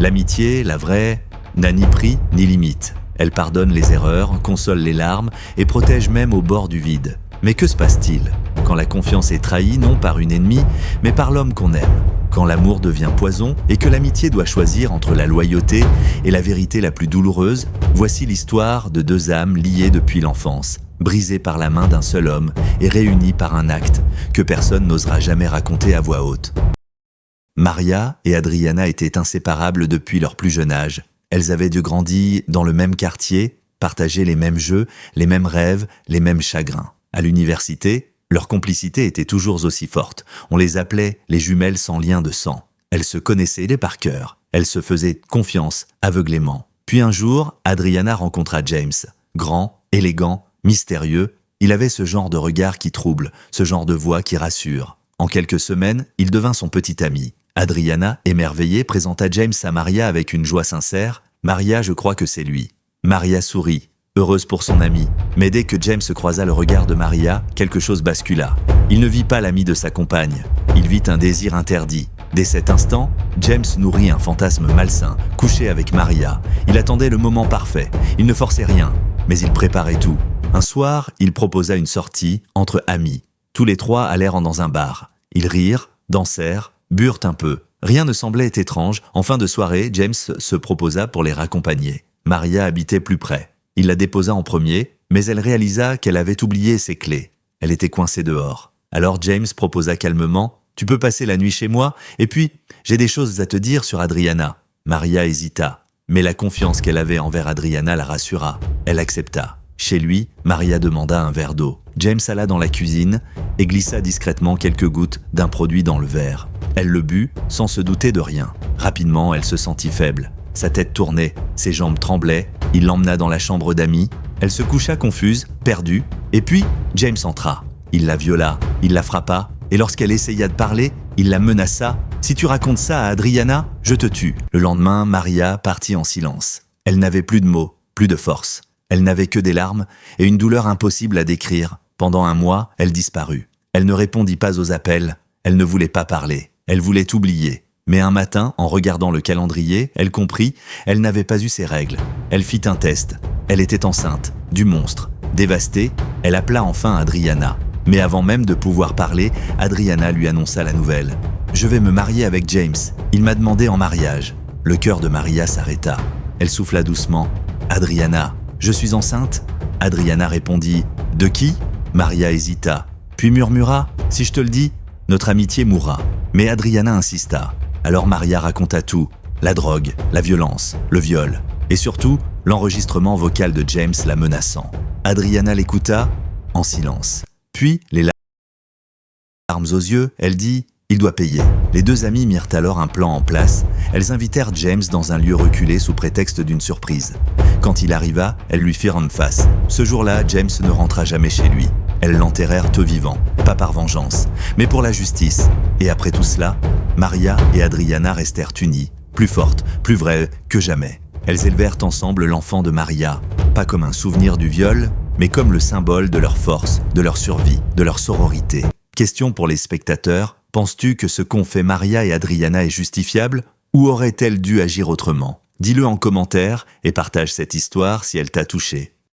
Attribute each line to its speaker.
Speaker 1: L'amitié, la vraie, n'a ni prix ni limite. Elle pardonne les erreurs, console les larmes et protège même au bord du vide. Mais que se passe-t-il quand la confiance est trahie non par une ennemie, mais par l'homme qu'on aime? Quand l'amour devient poison et que l'amitié doit choisir entre la loyauté et la vérité la plus douloureuse, voici l'histoire de deux âmes liées depuis l'enfance, brisées par la main d'un seul homme et réunies par un acte que personne n'osera jamais raconter à voix haute. Maria et Adriana étaient inséparables depuis leur plus jeune âge. Elles avaient dû grandir dans le même quartier, partager les mêmes jeux, les mêmes rêves, les mêmes chagrins. À l'université, leur complicité était toujours aussi forte. On les appelait les jumelles sans lien de sang. Elles se connaissaient par cœur. Elles se faisaient confiance aveuglément. Puis un jour, Adriana rencontra James. Grand, élégant, mystérieux, il avait ce genre de regard qui trouble, ce genre de voix qui rassure. En quelques semaines, il devint son petit ami. Adriana, émerveillée, présenta James à Maria avec une joie sincère. « Maria, je crois que c'est lui. » Maria sourit, heureuse pour son ami. Mais dès que James croisa le regard de Maria, quelque chose bascula. Il ne vit pas l'ami de sa compagne. Il vit un désir interdit. Dès cet instant, James nourrit un fantasme malsain, couché avec Maria. Il attendait le moment parfait. Il ne forçait rien, mais il préparait tout. Un soir, il proposa une sortie entre amis. Tous les trois allèrent dans un bar. Ils rirent, dansèrent, burent un peu. Rien ne semblait étrange. En fin de soirée, James se proposa pour les raccompagner. Maria habitait plus près. Il la déposa en premier, mais elle réalisa qu'elle avait oublié ses clés. Elle était coincée dehors. Alors James proposa calmement « Tu peux passer la nuit chez moi, et puis j'ai des choses à te dire sur Adriana. » Maria hésita, mais la confiance qu'elle avait envers Adriana la rassura. Elle accepta. Chez lui, Maria demanda un verre d'eau. James alla dans la cuisine et glissa discrètement quelques gouttes d'un produit dans le verre. Elle le but sans se douter de rien. Rapidement, elle se sentit faible. Sa tête tournait, ses jambes tremblaient. Il l'emmena dans la chambre d'amis. Elle se coucha confuse, perdue. Et puis, James entra. Il la viola, il la frappa. Et lorsqu'elle essaya de parler, il la menaça. « Si tu racontes ça à Adriana, je te tue. » Le lendemain, Maria partit en silence. Elle n'avait plus de mots, plus de force. Elle n'avait que des larmes et une douleur impossible à décrire. Pendant un mois, elle disparut. Elle ne répondit pas aux appels. Elle ne voulait pas parler. Elle voulait oublier. Mais un matin, en regardant le calendrier, elle comprit, elle n'avait pas eu ses règles. Elle fit un test. Elle était enceinte, du monstre. Dévastée, elle appela enfin Adriana. Mais avant même de pouvoir parler, Adriana lui annonça la nouvelle. « Je vais me marier avec James. Il m'a demandé en mariage. » Le cœur de Maria s'arrêta. Elle souffla doucement. « Adriana, je suis enceinte ?» Adriana répondit « De qui ?» Maria hésita, puis murmura « Si je te le dis, notre amitié mourra. » Mais Adriana insista. Alors Maria raconta tout, la drogue, la violence, le viol, et surtout l'enregistrement vocal de James la menaçant. Adriana l'écouta en silence. Puis, les larmes aux yeux, elle dit « Il doit payer ». Les deux amies mirent alors un plan en place. Elles invitèrent James dans un lieu reculé sous prétexte d'une surprise. Quand il arriva, elles lui firent en face. Ce jour-là, James ne rentra jamais chez lui. Elles l'enterrèrent au vivant, pas par vengeance, mais pour la justice. Et après tout cela, Maria et Adriana restèrent unies, plus fortes, plus vraies que jamais. Elles élevèrent ensemble l'enfant de Maria, pas comme un souvenir du viol, mais comme le symbole de leur force, de leur survie, de leur sororité. Question pour les spectateurs, penses-tu que ce qu'ont fait Maria et Adriana est justifiable, ou aurait-elle dû agir autrement? Dis-le en commentaire et partage cette histoire si elle t'a touché.